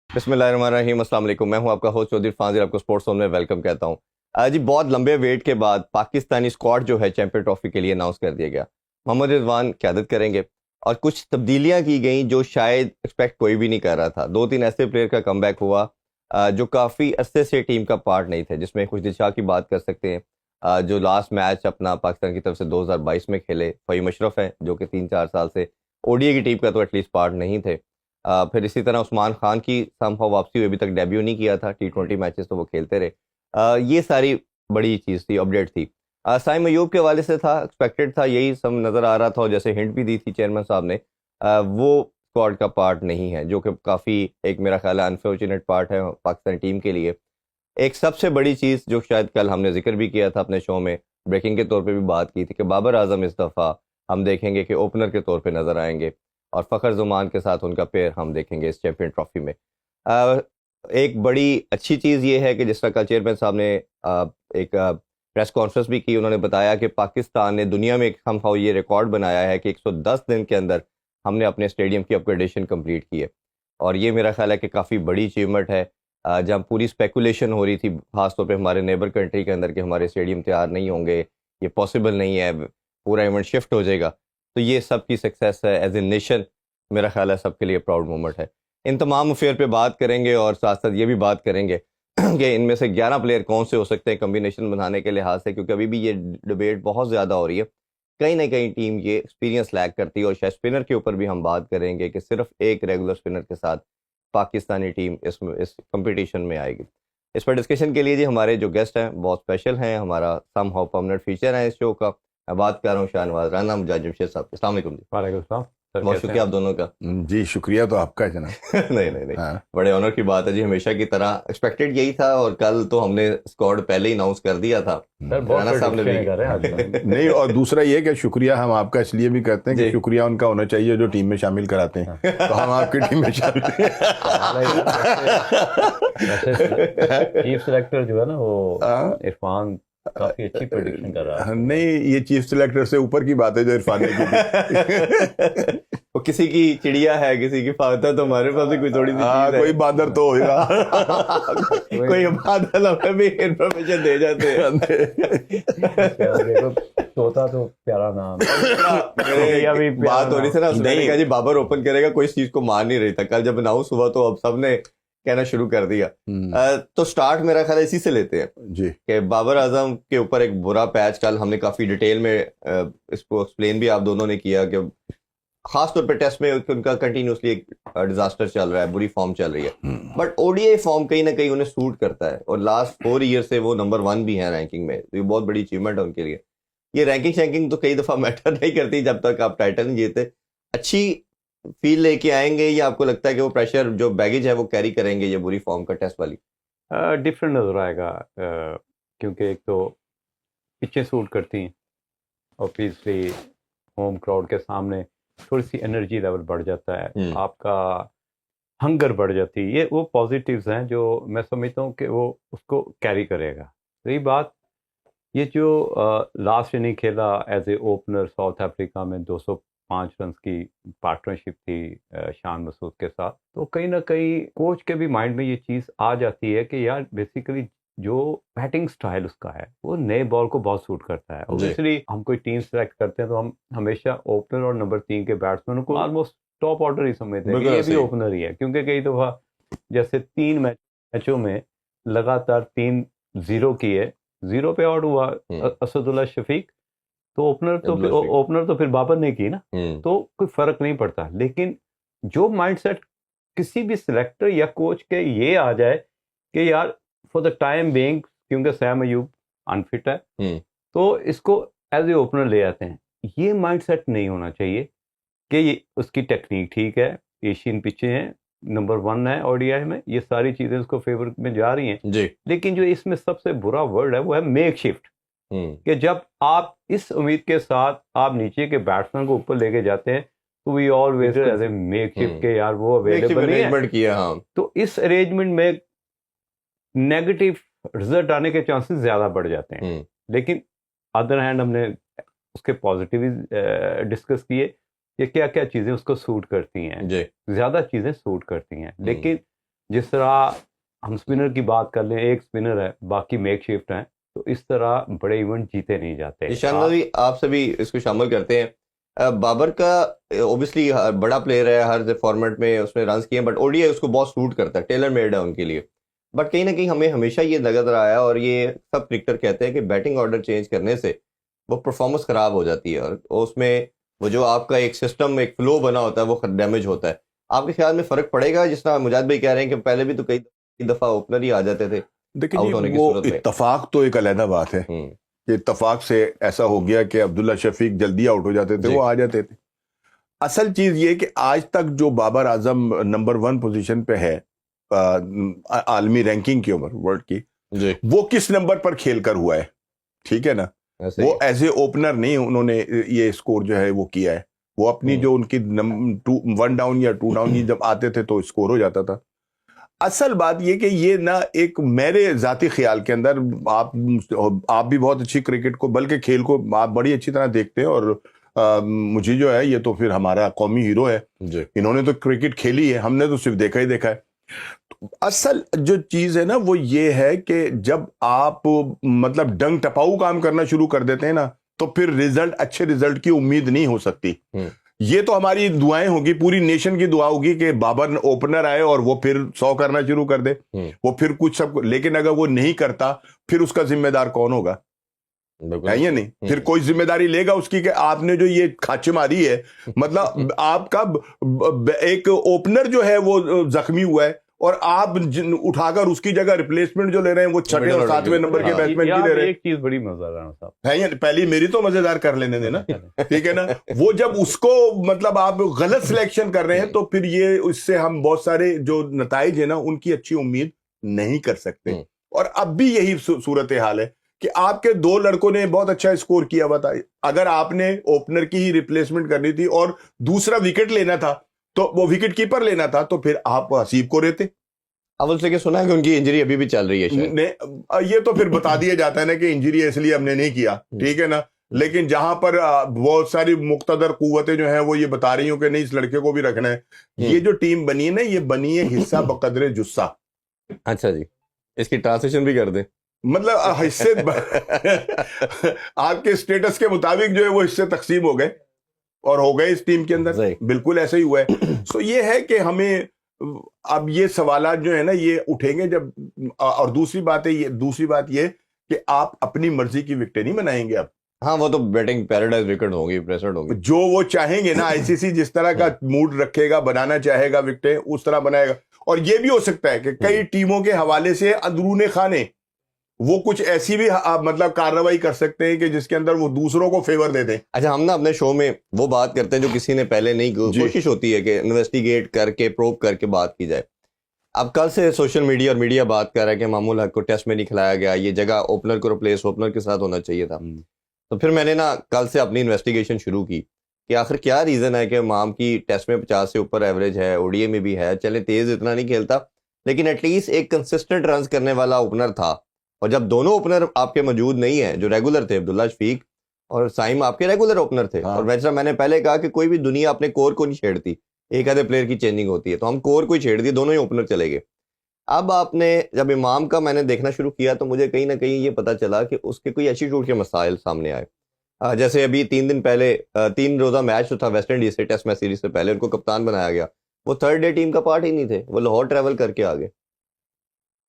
बिस्मिल्लाहिर्रहमानिर्रहीम, अस्सलाम वालेकुम। मैं हूं आपका होस्ट चौधरी फाजिल, आपको स्पोर्ट्स जोन में वेलकम कहता हूं। आज जी बहुत लंबे वेट के बाद पाकिस्तानी स्क्वाड जो है चैंपियन ट्रॉफी के लिए अनाउंस कर दिया गया। मोहम्मद रिजवान क़यादत करेंगे और कुछ तब्दीलियां की गई जो शायद एक्सपेक्ट कोई भी नहीं कर रहा था। दो तीन ऐसे प्लेयर का कमबैक हुआ जो काफ़ी अरसे से टीम का पार्ट नहीं थे, जिसमें खुशदिल शाह की बात कर सकते हैं, जो लास्ट मैच अपना पाकिस्तान की तरफ से 2022 में खेले। फ़हीम अशरफ हैं जो कि 3-4 साल से ओडीआई की टीम का तो एटलीस्ट पार्ट नहीं थे। फिर इसी तरह उस्मान खान की समहाउ वापसी हुई, अभी तक डेब्यू नहीं किया था, टी20 मैचेस तो वो खेलते रहे। ये सारी बड़ी चीज़ थी, अपडेट थी। साइम अयूब के हवाले से था, एक्सपेक्टेड था, यही सब नज़र आ रहा था और जैसे हिंट भी दी थी चेयरमैन साहब ने, वो स्क्वाड का पार्ट नहीं है, जो कि काफ़ी एक मेरा ख्याल है अनफॉर्चुनेट पार्ट है पाकिस्तानी टीम के लिए। एक सबसे बड़ी चीज़ जो शायद कल हमने जिक्र भी किया था अपने शो में, ब्रेकिंग के तौर पे भी बात की थी कि बाबर आजम इस दफ़ा हम देखेंगे कि ओपनर के तौर पे नज़र आएंगे और फ़खर ज़ुमान के साथ उनका पेयर हम देखेंगे इस चैंपियन ट्रॉफी में। अ, एक बड़ी अच्छी चीज़ ये है कि जिस तरह कल चेयरमैन साहब ने एक प्रेस कॉन्फ्रेंस भी की, उन्होंने बताया कि पाकिस्तान ने दुनिया में समहाउ ये रिकॉर्ड बनाया है कि 110 दिन के अंदर हमने अपने स्टेडियम की अपग्रेडेशन कंप्लीट की है और ये मेरा ख्याल है कि काफ़ी बड़ी अचीवमेंट है। जहाँ पूरी स्पेकुलेशन हो रही थी खासतौर पे हमारे नेबर कंट्री के अंदर कि हमारे स्टेडियम तैयार नहीं होंगे, ये पॉसिबल नहीं है, पूरा इवेंट शिफ्ट हो जाएगा, तो ये सबकी सक्सेस है एज ए नेशन। मेरा ख्याल है सबके लिए प्राउड मोमेंट है। इन तमाम अफेयर पे बात करेंगे और साथ साथ ये भी बात करेंगे कि इनमें से 11 प्लेयर कौन से हो सकते हैं कम्बिनेशन बनाने के लिहाज से, क्योंकि अभी भी ये डिबेट बहुत ज़्यादा हो रही है। कहीं ना कहीं टीम ये एक्सपीरियंस लैक करती है और शायद स्पिनर के ऊपर भी हम बात करेंगे कि सिर्फ एक रेगुलर स्पिनर के साथ पाकिस्तानी टीम इस कंपटीशन में आएगी। इस पर डिस्कशन के लिए जी हमारे जो गेस्ट हैं बहुत स्पेशल हैं, हमारा सम हाउ परमानेंट फीचर है इस शो का। मैं बात कर रहा हूँ शाहनवाज राना मुजाहिद जमशेद साहब। अस्सलाम वालेकुम जी। वालेकुम सलाम सर, बहुत कैसे शुक्रिया हैं? आप दोनों का। जी शुक्रिया तो आपका है जनाब। नहीं नहीं नहीं, हाँ बड़े ऑनर की बात है जी, हमेशा की तरह एक्सपेक्टेड यही था और कल तो हमने स्क्वाड पहले ही अनाउंस कर दिया था। सर बहुत राना साहब ने भी प्रेडिक्शन कर रहे हैं आज नहीं, और दूसरा ये कि शुक्रिया हम आपका इसलिए भी करते हैं कि जी। शुक्रिया उनका होना चाहिए जो टीम में शामिल कराते हैं, तो हम आपकी टीम में शामिल वैसे चीफ सेलेक्टर जो है ना वो हाँ। इरफान काफी अच्छी प्रेडिक्शन कर रहा है। नहीं, ये चीफ सिलेक्टर से ऊपर की बात है जो इरफान ने की थी। वो किसी की चिड़िया है, किसी की फावता, तो हमारे पास भी कोई थोड़ी सी चीज है। कोई बादर तो होगा। कोई बादल हमें भी इंफॉर्मेशन दे जाते हैं। देखो तोता तो प्यारा नाम मेरे भी बात हो रही थी ना, नहीं। मैंने कहा जी बाबर ओपन करेगा, कोई इस चीज को मान नहीं रही था। कल जब अनाउंस हुआ तो अब सबने कहना शुरू कर दिया। तो स्टार्ट मेरा ख्याल है इसी से लेते हैं जी। कि बाबर आजम के ऊपर एक बुरा पैच कल हमने काफी डिटेल में इसको एक्सप्लेन भी आप दोनों ने किया कि खास तौर पे टेस्ट में उनका कंटिन्यूसली एक डिजास्टर चल रहा है, बुरी फॉर्म चल रही है, बट ओडीआई फॉर्म कहीं ना कहीं उन्हें सूट करता है और लास्ट 4 ईयर से वो नंबर 1 भी है रैंकिंग में, तो ये बहुत बड़ी अचीवमेंट है उनके लिए। ये रैंकिंग शैंकिंग तो कई दफा मैटर नहीं करती जब तक आप टाइटल नहीं जीते। अच्छी फील लेके आएंगे या आपको लगता है कि वो प्रेशर जो बैगेज है वो कैरी करेंगे ये बुरी फॉर्म का टेस्ट वाली? डिफरेंट नजर आएगा क्योंकि एक तो पिचें सूट करती हैं, ऑब्वियसली होम क्राउड के सामने थोड़ी सी एनर्जी लेवल बढ़ जाता है, आपका हंगर बढ़ जाती है। ये वो पॉजिटिव्स हैं जो मैं समझता हूँ कि वो उसको कैरी करेगा। रही बात ये जो लास्ट इनिंग खेला as a opener South Africa में 205 रन की पार्टनरशिप थी शान मसूद के साथ, तो कहीं ना कहीं कोच के भी माइंड में ये चीज़ आ जाती है कि यार बेसिकली जो बैटिंग स्टाइल उसका है वो नए बॉल को बहुत सूट करता है। ऑब्वियसली हम कोई टीम सेलेक्ट करते हैं तो हम हमेशा ओपनर और नंबर 3 के बैट्समैन को ऑलमोस्ट टॉप ऑर्डर ही समझते हैं कि ये भी ओपनर ही है, क्योंकि कई दफ़ा जैसे 3 मैचों में लगातार 3-0 किए, 0 पे आउट हुआ असदुल्ला शफीक, तो ओपनर तो फिर बाबर ने की ना, तो कोई फर्क नहीं पड़ता। लेकिन जो माइंडसेट किसी भी सिलेक्टर या कोच के ये आ जाए कि यार फॉर द टाइम बीइंग, क्योंकि सैम अयूब अनफिट है, तो इसको एज ए ओपनर ले आते हैं, ये माइंडसेट नहीं होना चाहिए कि ये उसकी टेक्निक ठीक है, एशियन पिचें हैं, नंबर 1 है ओडीआई में, ये सारी चीजें उसको फेवर में जा रही हैं जी। लेकिन जो इसमें सबसे बुरा वर्ड है वो है मेक शिफ्ट, कि जब आप इस उम्मीद के साथ आप नीचे के बैट्समैन को ऊपर लेके जाते हैं तो we always as a make shift के यार वो अवेलेबल नहीं है किया, हाँ। तो इस अरेंजमेंट में नेगेटिव रिजल्ट आने के चांसेस ज्यादा बढ़ जाते हैं। लेकिन अदर हैंड हमने उसके पॉजिटिव डिस्कस किए कि क्या क्या चीजें उसको सूट करती हैं, ज्यादा चीजें सूट करती हैं। लेकिन जिस तरह हम स्पिनर की बात कर लें, एक स्पिनर है, बाकी मेक शिफ्ट हैं, तो इस तरह बड़े इवेंट जीते नहीं जाते। शानदार जी, आपसे भी इसको शामिल करते हैं। बाबर का ओबियसली बड़ा प्लेयर है, हर फॉर्मेट में उसने रन किए, बट ओडीआई उसको बहुत सूट करता है, टेलर मेड है उनके लिए। बट कहीं ना कहीं हमें हमेशा ये नजर रहा है, और ये सब क्रिकेटर कहते हैं कि बैटिंग ऑर्डर चेंज करने से वो परफॉर्मेंस खराब हो जाती है, और उसमें वो जो आपका एक सिस्टम, एक फ्लो बना होता है, वो डैमेज होता है। आपके ख्याल में फर्क पड़ेगा? जिस तरह मुजाहिद भाई कह रहे हैं कि पहले भी तो कई दफा ओपनर ही आ जाते थे देखिए आउट होने जी, की वो सूरत में। इत्तफाक तो एक अलहदा बात है कि इत्तफाक से ऐसा हो गया कि अब्दुल्ला शफीक जल्दी आउट हो जाते थे, जी। वो आ जाते थे। असल चीज ये कि आज तक जो बाबर आजम नंबर 1 पोजीशन पे है आलमी रैंकिंग की, ओवर वर्ल्ड की, जी, वो किस नंबर पर खेल कर हुआ है, ठीक है ना। ऐसे ही। वो एज ए ओपनर नहीं उन्होंने ये स्कोर जो है वो किया है। वो अपनी जो उनकी 1 डाउन या 2 डाउन जब आते थे तो स्कोर हो जाता था। असल बात ये कि ये ना, एक मेरे जाती ख्याल के अंदर, आप भी बहुत अच्छी क्रिकेट को, बल्कि खेल को आप बड़ी अच्छी तरह देखते हैं, और मुझे जो है, ये तो फिर हमारा कौमी हीरो है जी, इन्होंने तो क्रिकेट खेली है, हमने तो सिर्फ देखा ही देखा है। असल जो चीज है ना वो ये है कि जब आप मतलब डंग टपाऊ काम करना शुरू कर देते हैं ना, तो फिर रिजल्ट, अच्छे रिजल्ट की उम्मीद नहीं हो सकती। ये तो हमारी दुआएं होगी, पूरी नेशन की दुआ होगी कि बाबर ओपनर आए और वो फिर 100 करना शुरू कर दे, वो फिर कुछ सब। लेकिन अगर वो नहीं करता, फिर उसका जिम्मेदार कौन होगा? है या नहीं? फिर कोई जिम्मेदारी लेगा उसकी कि आपने जो ये खाचे मारी है, मतलब आपका एक ओपनर जो है वो जख्मी हुआ है, और आप उठाकर उसकी जगह रिप्लेसमेंट जो ले रहे हैं वो 6वें और 7वें नंबर के बैट्समैन की ले रहे हैं। एक चीज बड़ी मजेदार राणा साहब है या नहीं? पहली मेरी तो मजेदार कर लेने देना, ठीक है ना। वो जब उसको मतलब आप गलत सिलेक्शन कर रहे हैं, तो फिर ये उससे हम बहुत सारे जो नताइज है ना उनकी अच्छी उम्मीद नहीं कर सकते। और अब भी यही सूरत हाल है कि आपके 2 लड़कों ने बहुत अच्छा स्कोर किया। बताइए, अगर आपने ओपनर की ही रिप्लेसमेंट करनी थी और दूसरा विकेट लेना था, तो वो विकेट कीपर लेना था, तो फिर आप हसीब को रहते। अव्वल से क्या सुना है कि उनकी इंजरी अभी भी चल रही है शायद। ये तो फिर बता दिया जाता है ना कि इंजरी है इसलिए हमने नहीं किया, ठीक है ना। लेकिन जहां पर बहुत सारी मुक्तदर कुव्वतें जो हैं वो ये बता रही हूं कि नहीं, इस लड़के को भी रखना है। ये जो टीम बनी है ना, ये बनी है हिस्सा बकदरे जुस्सा। अच्छा जी, इसकी ट्रांसलेशन भी कर दें। मतलब हिस्से आपके स्टेटस के मुताबिक जो है वो हिस्से तकसीम हो गए और हो गए इस टीम के अंदर, बिल्कुल ऐसे ही हुआ है। सो ये है कि हमें अब ये सवालात जो है ना ये उठेंगे जब, और दूसरी बात ये कि आप अपनी मर्जी की विकेटें नहीं बनाएंगे अब। हाँ, वो तो बैटिंग पैराडाइज विकेट होंगी, प्रेशर्ड होंगी, जो वो चाहेंगे ना, आईसीसी जिस तरह का मूड रखेगा, बनाना चाहेगा विकेटें, उस तरह बनाएगा। और ये भी हो सकता है कि कई टीमों के हवाले से अंदरूने खाने वो कुछ ऐसी भी मतलब कार्रवाई कर सकते हैं कि जिसके अंदर वो दूसरों को फेवर दे दें। अच्छा, हम ना अपने शो में वो बात करते हैं जो किसी ने पहले नहीं की। कोशिश होती है कि इन्वेस्टिगेट करके, प्रोब करके बात की जाए। अब कल से सोशल मीडिया और मीडिया बात कर रहा है कि मामूल हक को टेस्ट में नहीं खिलाया गया, ये जगह ओपनर को रिप्लेस ओपनर के साथ होना चाहिए था। तो फिर मैंने ना कल से अपनी इन्वेस्टिगेशन शुरू की कि आखिर क्या रीज़न है कि माम की टेस्ट में 50 से ऊपर एवरेज है, ओडीए में भी है, चले तेज़ इतना नहीं खेलता, लेकिन एटलीस्ट एक कंसिस्टेंट रन करने वाला ओपनर था। और जब दोनों ओपनर आपके मौजूद नहीं है जो रेगुलर थे, अब्दुल्ला शफीक और साइम आपके रेगुलर ओपनर थे। और वैसा मैंने पहले कहा कि कोई भी दुनिया अपने कोर को नहीं छेड़ती, एक आधे प्लेयर की चेंजिंग होती है, तो हम कोर को ही छेड़ दिए, दोनों ही ओपनर चले गए। अब आपने जब इमाम का मैंने देखना शुरू किया तो मुझे कहीं ना कहीं ये पता चला कि उसके कोई एटीट्यूड के मसाइल सामने आए। जैसे अभी 3 दिन पहले 3 रोज़ा मैच जो था वेस्ट इंडीज से, टेस्ट मैच सीरीज से पहले उनको कप्तान बनाया गया, वो थर्ड डे टीम का पार्ट ही नहीं थे, वो लाहौर ट्रैवल करके आ गए।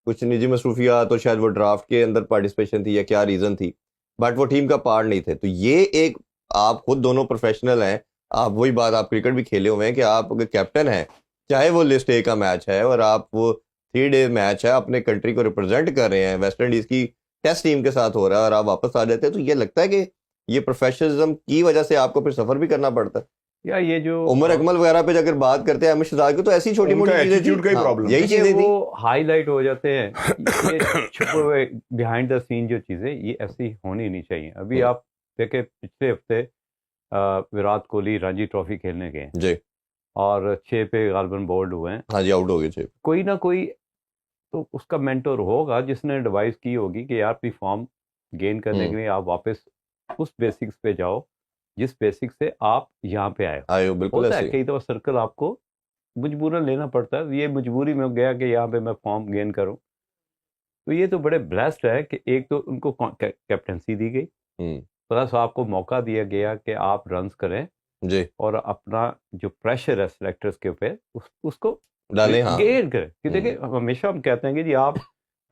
कुछ निजी मसरूफियात तो शायद वो ड्राफ्ट के अंदर पार्टिसिपेशन थी या क्या रीज़न थी, बट वो टीम का पार्ट नहीं थे। तो ये एक, आप खुद दोनों प्रोफेशनल हैं, आप वही बात, आप क्रिकेट भी खेले हुए हैं कि आप कैप्टन हैं, चाहे वो लिस्ट ए का मैच है और आप वो 3 डे मैच है, अपने कंट्री को रिप्रेजेंट कर रहे हैं, वेस्ट इंडीज़ की टेस्ट टीम के साथ हो रहा है और आप वापस आ जाते हैं, तो ये लगता है कि ये प्रोफेशनलिज्म की वजह से आपको फिर सफर भी करना पड़ता है। या ये जो उमर अकमल वगैरह पे अगर बात करते हैं, अहमद शहजाद की, तो ऐसी छोटी मोटी एटीट्यूड का ही प्रॉब्लम, यही चीजें थी, वो हाईलाइट हो जाते हैं। ये छुपे हुए बिहाइंड द सीन जो चीजें, ये ऐसी होनी नहीं चाहिए। अभी आप देखे पिछले हफ्ते विराट कोहली रणजी ट्रॉफी खेलने गए जी, और 6 पे गालिबन बोल्ड हुए हैं। हाँ जी, आउट हो गए 6। कोई ना कोई तो उसका मेंटर होगा जिसने एडवाइस की होगी कि यार अपनी फॉर्म गेन करने के लिए आप वापस उस बेसिक्स पे जाओ जिस बेसिक से आप यहाँ पे आए हो। बिल्कुल होता है ऐसे। कई दफा सर्कल आपको मजबूरन लेना पड़ता है। ये मजबूरी में गया कि यहाँ पे मैं फॉर्म गेन करूँ। तो ये तो बड़े ब्लेस्ड है कि एक तो उनको कैप्टनसी दी गई, प्लस आपको मौका दिया गया कि आप रन्स करें जी और अपना जो प्रेशर है सिलेक्टर्स के ऊपर उसको डालें। हाँ गेन करें। कि देखिए हमेशा हम कहते हैं कि जी आप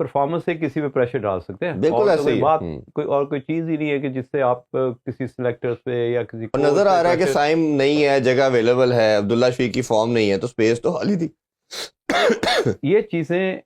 परफॉर्मेंस से किसी पे प्रेशर डाल सकते हैं, बिल्कुल और ऐसे तो कोई ही बात है। कोई और कोई चीज़ ही नहीं है कि जिससे आप किसी सिलेक्टर्स पे या किसी और coach नजर पे आ रहा है कि pressure- साइम नहीं है, जगह अवेलेबल है, अब्दुल्ला शफीक की फॉर्म नहीं है, तो स्पेस तो खाली थी। ये चीज़ें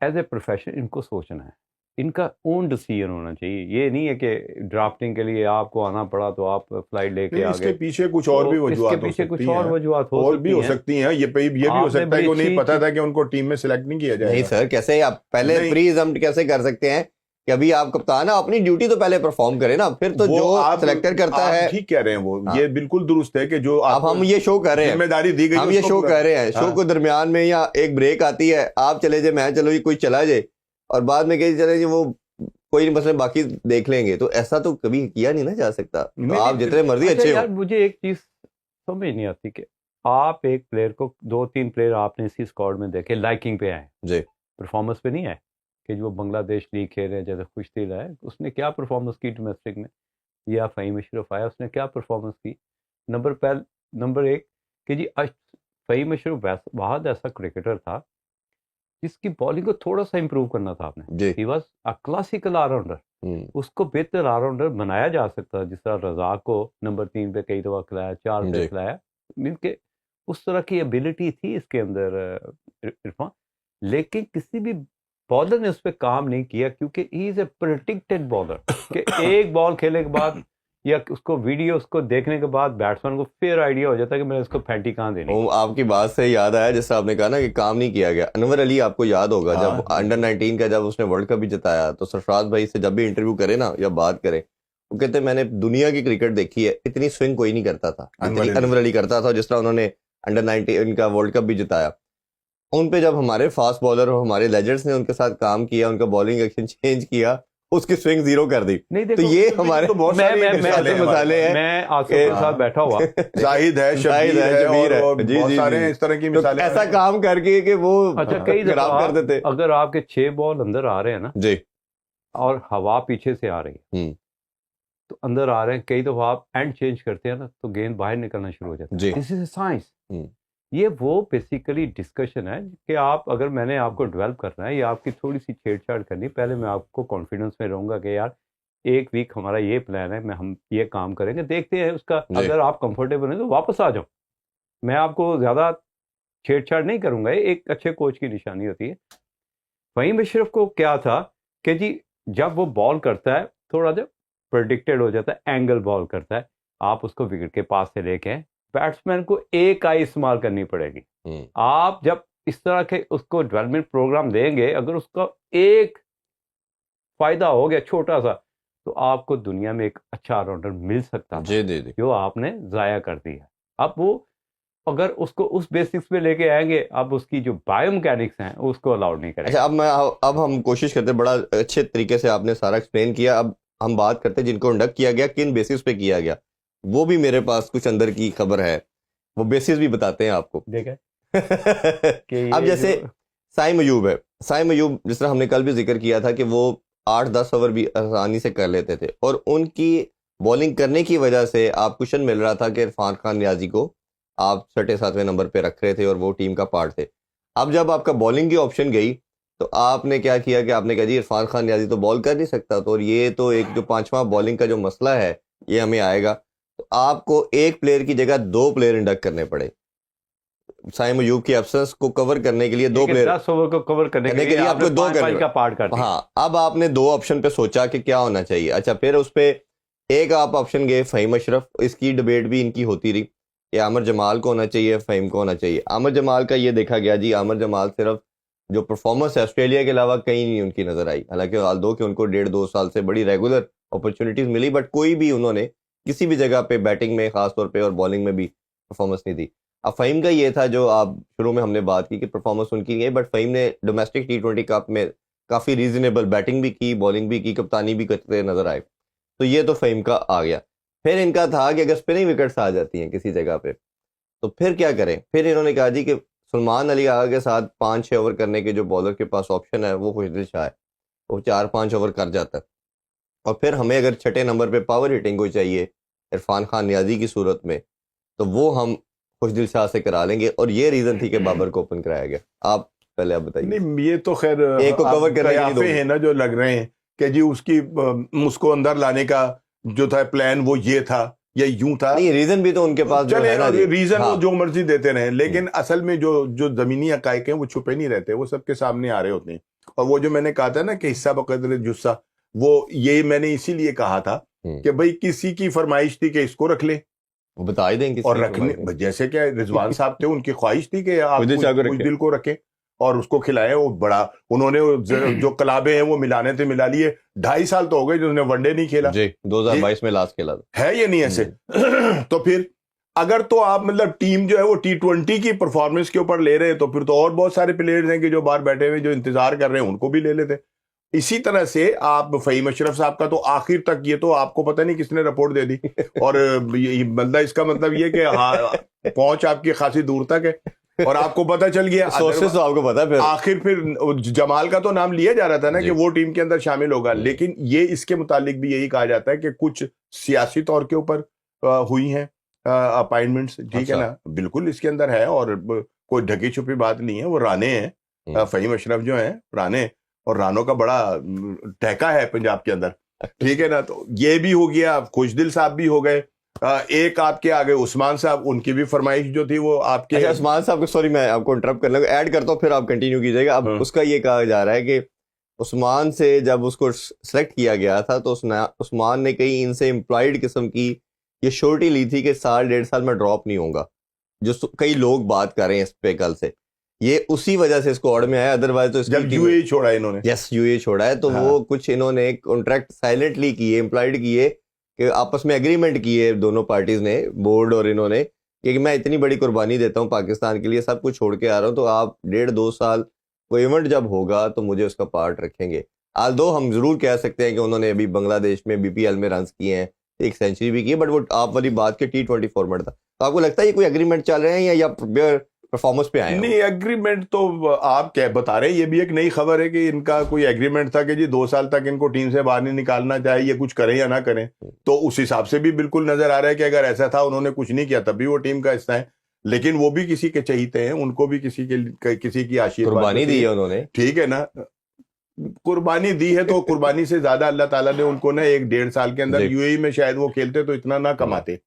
एज ए प्रोफेशन इनको सोचना है, इनका ओन डिसीजन होना चाहिए। ये नहीं है कि ड्राफ्टिंग के लिए आपको आना पड़ा तो आप फ्लाइट लेके नहीं, आ इसके गए। पीछे कुछ और तो भी वजूहत इसके हो पीछे कुछ सकती और हैं, वजूहत हो और भी हो सकती हैं। सकती हैं। ये भी हो आपने सकता है बड़ी कि उन्हें अच्छी पता था कि उनको टीम में सिलेक्ट नहीं किया नहीं जाएगा। सर, कैसे आप पहले नहीं। प्री एजम्प्ट कैसे कर सकते हैं कि अभी आप कप्तान है, अपनी ड्यूटी तो पहले परफॉर्म करें ना, फिर तो वो जो आप सिलेक्टर करता आप है। ठीक कह रहे हैं, वो हाँ। ये बिल्कुल दुरुस्त है कि जो अब आपको हम ये शो कर रहे हैं, जिम्मेदारी दी गई हम है, ये उसको शो पूरा- कर रहे हैं, शो हाँ। को दरमियान में या एक ब्रेक आती है, आप चले जाए, मैं चलो, ये कोई चला जाए, और बाद में कहीं चले जाए, वो कोई नहीं, मसले बाकी देख लेंगे, तो ऐसा तो कभी किया नहीं ना जा सकता। तो नहीं, आप जितने मर्जी अच्छा अच्छे हो। यार, मुझे एक चीज़ समझ नहीं आती कि आप एक प्लेयर को, 2-3 प्लेयर आपने इसी स्क्वाड में देखे लाइकिंग पे आए, जी परफॉर्मेंस पे नहीं आए। कि जो बांग्लादेश लीग खेल रहे हैं, जैसे खुशदिल है, उसने क्या परफॉर्मेंस की डोमेस्टिक में, या फ़हीम अशरफ आया, उसने क्या परफॉर्मेंस की। नंबर एक कि जी फ़हीम अशरफ वाहद ऐसा क्रिकेटर था जिसकी बॉलिंग को थोड़ा सा इंप्रूव करना था आपने। जी he was a classical allrounder, उसको बेहतर ऑलराउंडर बनाया जा सकता है। जिस तरह रज़ाक को नंबर 3 पे कई दफ़ा खिलाया, 4 पे जी खिलाया, मीन के उस तरह की एबिलिटी थी इसके अंदर इरफान। लेकिन किसी भी बॉलर ने उस पर काम नहीं किया, क्योंकि he is a predicted bowler कि एक बॉल खेलने के बाद या उसको वीडियो उसको देखने के बाद बैट्समैन को फिर आइडिया हो जाता है कि मैंने इसको फैंटी कहाँ देनी। वो आपकी बात से याद आया, जैसे आपने कहा ना कि काम नहीं किया गया। अनवर अली आपको याद होगा, हाँ, जब अंडर 19 का जब उसने वर्ल्ड कप भी जिताया, तो सरफराज भाई से जब भी इंटरव्यू करे ना या बात करे, वो कहते मैंने दुनिया की क्रिकेट देखी है, इतनी स्विंग कोई नहीं करता था जितनी अनवर अली करता था। जिस तरह उन्होंने अंडर 19 का वर्ल्ड कप भी जिताया, उन पे जब हमारे फास्ट बॉलर और हमारे लेजेंड्स ने उनके साथ काम किया, उनका बॉलिंग एक्शन चेंज किया, उसकी स्विंग जीरो कर दी। नहीं तो देखो, ये हमारे तो बहुत सारी मिसालें हैं। मिसालें हैं। मैं आसिफ के साथ बैठा हुआ जाहिद है, शब्बीर है, और बहुत सारे हैं इस तरह की तो मिसालें। ऐसा काम करके कि वो अच्छा, कई दफा खराब कर देते। अगर आपके 6 बॉल अंदर आ रहे हैं ना, जी और हवा पीछे से आ रही है, तो अंदर आ रहे हैं, कई दफा आप एंड चेंज करते हैं ना, तो गेंद बाहर निकलना शुरू हो जाता जी। है। This is science. ये वो बेसिकली डिस्कशन है कि आप, अगर मैंने आपको डेवलप करना है या आपकी थोड़ी सी छेड़छाड़ करनी, पहले मैं आपको कॉन्फिडेंस में रहूंगा कि यार एक वीक हमारा ये प्लान है, हम ये काम करेंगे, देखते हैं उसका, अगर आप कंफर्टेबल हैं तो वापस आ जाओ। मैं आपको ज़्यादा छेड़छाड़ नहीं करूंगा, ये एक अच्छे कोच की निशानी होती है। फ़हीम अशरफ को क्या था कि जी जब वो बॉल करता है, थोड़ा जब प्रेडिक्टेड हो जाता है, एंगल बॉल करता है, आप उसको विकेट के पास से लेके बैट्समैन को एक आई इस्तेमाल करनी पड़ेगी। आप जब इस तरह के उसको डेवलपमेंट प्रोग्राम देंगे, अगर उसका एक फायदा हो गया छोटा सा, तो आपको दुनिया में एक अच्छा ऑलराउंडर मिल सकता था, जी जी जी। जो आपने ज़ाया कर दिया। अब वो अगर उसको उस बेसिक्स पे लेके आएंगे, अब उसकी जो बायोमैकेनिक्स हैं उसको अलाउड नहीं करेंगे। अच्छा, अब हम कोशिश करते हैं, बड़ा अच्छे तरीके से आपने सारा एक्सप्लेन किया। अब हम बात करते हैं जिनको इंडक्ट किया गया, किन बेसिस पे किया गया, वो भी मेरे पास कुछ अंदर की खबर है, वो बेसिस भी बताते हैं आपको। देखें अब जैसे साइम अयूब है, साइम अयूब जिस तरह हमने कल भी जिक्र किया था कि वो 8-10 ओवर भी आसानी से कर लेते थे, और उनकी बॉलिंग करने की वजह से आप क्वेश्चन मिल रहा था कि इरफान खान नियाजी को आप 6-7वें नंबर पे रख रहे थे और वो टीम का पार्ट थे। अब जब आपका बॉलिंग की ऑप्शन गई, तो आपने क्या किया कि आपने कहा जी इरफान खान नियाजी तो बॉल कर नहीं सकता, तो और ये तो एक जो 5वां बॉलिंग का जो मसला है ये हमें आएगा, तो आपको एक प्लेयर की जगह 2 प्लेयर इंडक्ट करने पड़े। साइम अयूब की एब्सेंस को कवर करने के लिए 2 प्लेयर, 10 ओवर को कवर करने के लिए आपको 2 का पार्ट कर दिया। हाँ, अब आपने 2 ऑप्शन पे सोचा कि क्या होना चाहिए। अच्छा, फिर उस पे एक आप ऑप्शन गए फ़हीम अशरफ, इसकी डिबेट भी इनकी होती रही कि आमिर जमाल को होना चाहिए, फ़हीम को होना चाहिए। आमिर जमाल का ये देखा गया जी, आमिर जमाल सिर्फ जो परफॉर्मेंस है ऑस्ट्रेलिया के अलावा कहीं नहीं उनकी नजर आई, हालांकि दो कि उनको 1.5-2 साल से बड़ी रेगुलर अपॉर्चुनिटीज मिली, बट कोई भी उन्होंने किसी भी जगह पे बैटिंग में खासतौर पे और बॉलिंग में भी परफॉर्मेंस नहीं दी। अब फ़हीम का ये था जो आप शुरू में हमने बात की कि परफॉर्मेंस उनकी नहीं है, बट फ़हीम ने डोमेस्टिक T20 कप में काफ़ी रीजनेबल बैटिंग भी की, बॉलिंग भी की, कप्तानी भी करते नजर आए, तो ये तो फ़हीम का आ गया। फिर इनका था कि अगर स्पिनिंग विकेट्स आ जाती हैं किसी जगह पे, तो फिर क्या करें? फिर इन्होंने कहा जी कि सलमान अली आगा के साथ 5-6 ओवर करने के जो बॉलर के पास ऑप्शन है वो खुशदिल शाह है, वो 4-5 ओवर कर जाता है। और फिर हमें अगर छठे नंबर पे पावर हिटिंग कोई चाहिए इरफान खान नियाजी की सूरत में, तो वो हम खुशदिल शाह से करा लेंगे। और ये रीजन थी कि बाबर को ओपन कराया गया। आप पहले आप बताइए। नहीं, ये तो खैर एक को कवर करने के लिए कयाफे हैं ना जो लग रहे हैं कि जी उसकी उसको अंदर लाने का जो था प्लान वो ये था या यूं था। नहीं, रीजन भी तो उनके पास जो चले है ना जी। रीजन हाँ। वो जो मर्जी देते रहे, लेकिन असल में जो जो जमीनी हकायक हैं वो छुपे नहीं रहते, वो सबके सामने आ रहे होते हैं। और वो जो मैंने कहा था ना कि हिस्सा बकदर जुस्सा, वो ये मैंने इसीलिए कहा था कि भाई किसी की फरमाइश थी कि इसको रख ले वो बता ही देंगे और रखने, जैसे क्या रिजवान साहब थे उनकी ख्वाहिश थी कि आप खुशदिल शाह को कुछ रखें। दिल को रखें और उसको खिलाएं। वो बड़ा उन्होंने जो कलाबे हैं वो मिलाने थे, मिला लिए। 2.5 साल तो हो गए जिन्होंने वनडे नहीं खेला जी, 2022 में लास्ट खेला था। है, ये नहीं ऐसे। तो फिर अगर तो आप मतलब टीम जो है वो T20 की परफॉर्मेंस के ऊपर ले रहे हैं, तो फिर तो और बहुत सारे प्लेयर्स हैं कि जो बाहर बैठे हुए जो इंतजार कर रहे हैं, उनको भी ले लेते। इसी तरह से आप फहीम अशरफ साहब का तो आखिर तक, ये तो आपको पता नहीं किसने रिपोर्ट दे दी। और मतलब इसका मतलब ये कि हाँ, पहुंच आपकी खासी दूर तक है और आपको पता चल गया। सोर्सेस तो आपको पता है। फिर आखिर फिर जमाल का तो नाम लिया जा रहा था ना कि वो टीम के अंदर शामिल होगा, लेकिन ये इसके मुतालिक भी यही कहा जाता है कि कुछ सियासी तौर के ऊपर हुई हैं अपॉइंटमेंट्स, ठीक है ना, बिल्कुल इसके अंदर है और कोई ढकी छुपी बात नहीं है। वो राने हैं, फहीम अशरफ जो हैं राने, और रानों का बड़ा टहका है पंजाब के अंदर, ठीक है ना। तो ये भी हो गया, खुशदिल साहब भी हो गए। एक आपके आगे उस्मान साहब, उनकी भी फरमाइश जो थी वो आपके। अच्छा, उस्मान साहब को, सॉरी मैं आपको इंटरप्ट करने ऐड करता हूँ, फिर आप कंटिन्यू कीजिएगा। अब उसका ये कहा जा रहा है कि उस्मान से जब उसको सेलेक्ट किया गया था तो उस्मान ने कहीं इनसे इम्प्लॉइड किस्म की ये श्योरिटी ली थी कि 1.5 साल में ड्रॉप नहीं होगा, जो कई लोग बात कर रहे हैं इस पे कल से। ये उसी वजह से स्क्वाड में आया, अदरवाइज तो जब यूएई छोड़ा इन्होंने, यस यूएई छोड़ा है, तो वो कुछ इन्होंने कॉन्ट्रैक्ट साइलेंटली किए, इम्प्लॉइड किए, कि आपस में एग्रीमेंट किए दोनों पार्टीज ने, बोर्ड और इन्होंने, कि मैं इतनी बड़ी कुर्बानी देता हूँ पाकिस्तान के लिए, सब कुछ छोड़ के आ रहा हूँ, तो आप 1.5-2 साल कोई इवेंट जब होगा तो मुझे उसका पार्ट रखेंगे। आज दो हम जरूर कह सकते हैं कि उन्होंने अभी बांग्लादेश में बीपीएल में रन किए हैं, एक सेंचुरी भी की है, बट वो आप वाली बात के T20 फॉर्मेट था। तो आपको लगता है ये कोई एग्रीमेंट चल रहे हैं या परफॉर्मेंस पे आए हैं? नहीं, एग्रीमेंट तो आप क्या बता रहे हैं, ये भी एक नई खबर है कि इनका कोई एग्रीमेंट था कि जी 2 साल तक इनको टीम से बाहर नहीं निकालना, चाहे ये कुछ करें या ना करें। तो उस हिसाब से भी बिल्कुल नजर आ रहा है कि अगर ऐसा था, उन्होंने कुछ नहीं किया तब भी वो टीम का हिस्सा है, लेकिन वो भी किसी के चहीते हैं, उनको भी किसी की आशीर्वाद कुर्बानी दी है उन्होंने, ठीक है ना। कुर्बानी दी है तो कुर्बानी से ज्यादा अल्लाह ताला ने उनको ना 1-1.5 साल के अंदर, यूएई में शायद वो खेलते तो इतना ना कमाते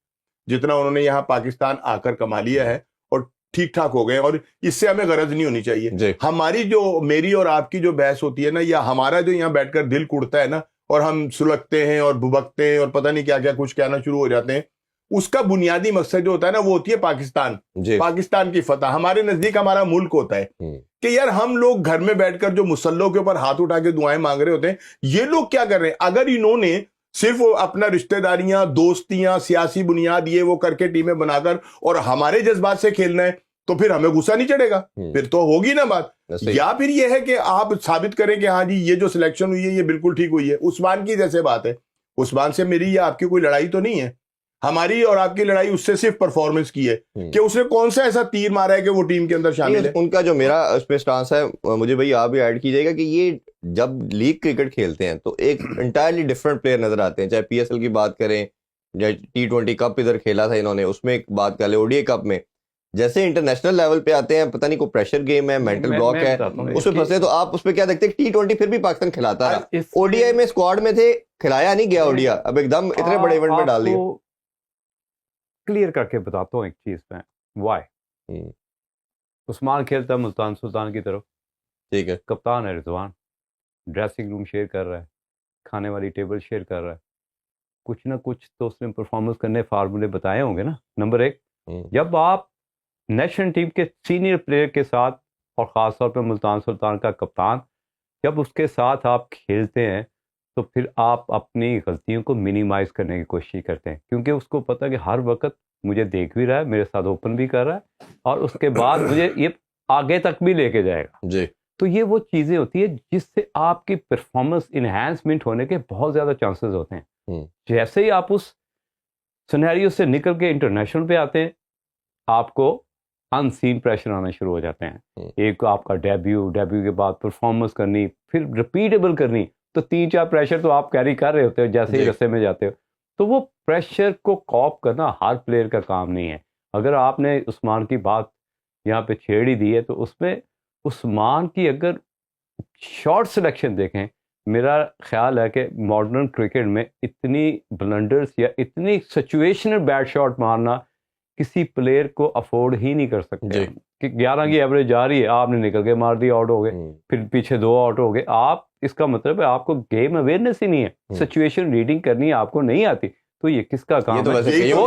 जितना उन्होंने यहाँ पाकिस्तान आकर कमा लिया है, और ठीक ठाक हो गए। और इससे हमें गरज नहीं होनी चाहिए। हमारी जो, मेरी और आपकी जो बहस होती है ना, या हमारा जो यहाँ बैठकर दिल कुड़ता है ना, और हम सुलगते हैं और भुभकते हैं और पता नहीं क्या क्या कुछ कहना शुरू हो जाते हैं, उसका बुनियादी मकसद जो होता है ना, वो होती है पाकिस्तान की फतह। हमारे नजदीक हमारा मुल्क होता है कि यार हम लोग घर में बैठकर जो मुसल्लों के ऊपर हाथ उठा के दुआएं मांग रहे होते हैं, ये लोग क्या कर रहे हैं? अगर इन्होंने सिर्फ अपना रिश्तेदारियां, दोस्तियां, सियासी बुनियाद ये वो करके टीमें बनाकर और हमारे जज्बात से खेलना है, तो फिर हमें गुस्सा नहीं चढ़ेगा, फिर तो होगी ना बात। या फिर ये है कि आप साबित करें कि हाँ जी ये जो सिलेक्शन हुई है ये बिल्कुल ठीक हुई है। उस्मान की जैसे बात है, उस्मान से मेरी या आपकी कोई लड़ाई तो नहीं है, हमारी और आपकी लड़ाई उससे सिर्फ परफॉर्मेंस की है कि उसने कौन सा ऐसा तीर मारा है कि वो टीम के अंदर शामिल है। उनका जो मेरा उस पे स्टांस है, मुझे भाई आप भी ऐड कीजिएगा, कि ये जब लीग क्रिकेट खेलते हैं तो एक इंटायरली डिफरेंट प्लेयर नजर आते हैं। चाहे पीएसएल की बात करें, या T20 कप इधर खेला था इन्होंने, उसमें एक बात कर ले, ओडीआई कप में, जैसे इंटरनेशनल लेवल पे आते हैं, पता नहीं कोई प्रेशर गेम है, मेंटल ब्लॉक है, उसमें फंसे, तो आप उसमें क्या देखते हैं? T20 फिर भी पाकिस्तान खिलाता रहा, ओडीआई में स्क्वाड में थे, खिलाया नहीं गया ओडीआई, अब एकदम इतने बड़े इवेंट में डाल दिया। क्लियर करके बताता हूँ एक चीज में, वाई उस्मान खेलता है मुल्तान सुल्तान की तरफ, ठीक है, कप्तान है रिजवान, ड्रेसिंग रूम शेयर कर रहा है, खाने वाली टेबल शेयर कर रहा है, कुछ ना कुछ तो उसने परफॉर्मेंस करने फार्मूले बताए होंगे ना। नंबर 1, जब आप नेशनल टीम के सीनियर प्लेयर के साथ, और ख़ासतौर पे मुल्तान सुल्तान का कप्तान, जब उसके साथ आप खेलते हैं, तो फिर आप अपनी गलतियों को मिनिमाइज करने की कोशिश करते हैं, क्योंकि उसको पता है कि हर वक्त मुझे देख भी रहा है, मेरे साथ ओपन भी कर रहा है, और उसके बाद मुझे ये आगे तक भी लेके जाएगा जी। तो ये वो चीज़ें होती है जिससे आपकी परफॉर्मेंस इन्हांसमेंट होने के बहुत ज़्यादा चांसेस होते हैं। जैसे ही आप उस सिनेरियो से निकल के इंटरनेशनल पे आते हैं, आपको अनसीन प्रेशर आना शुरू हो जाते हैं। एक आपका डेब्यू के बाद परफॉर्मेंस करनी, फिर रिपीटेबल करनी, तो 3-4 प्रेशर तो आप कैरी कर रहे होते हो जैसे ही रस्ते में जाते हो। तो वो प्रेशर को कॉप करना हर प्लेयर का काम नहीं है। अगर आपने उस्मान की बात यहाँ पे छेड़ ही दी है, तो उसमें उस्मान की अगर शॉट सिलेक्शन देखें, मेरा ख्याल है कि मॉडर्न क्रिकेट में इतनी ब्लंडर्स या इतनी सिचुएशनल बैड शॉट मारना किसी प्लेयर को अफोर्ड ही नहीं कर सकते कि 11 की एवरेज जा रही है, आपने निकल के मार दी, आउट हो गए, फिर पीछे 2 आउट हो गए। आप, इसका मतलब है आपको गेम अवेयरनेस ही नहीं है, सिचुएशन रीडिंग करनी आपको नहीं आती। तो ये किसका काम है?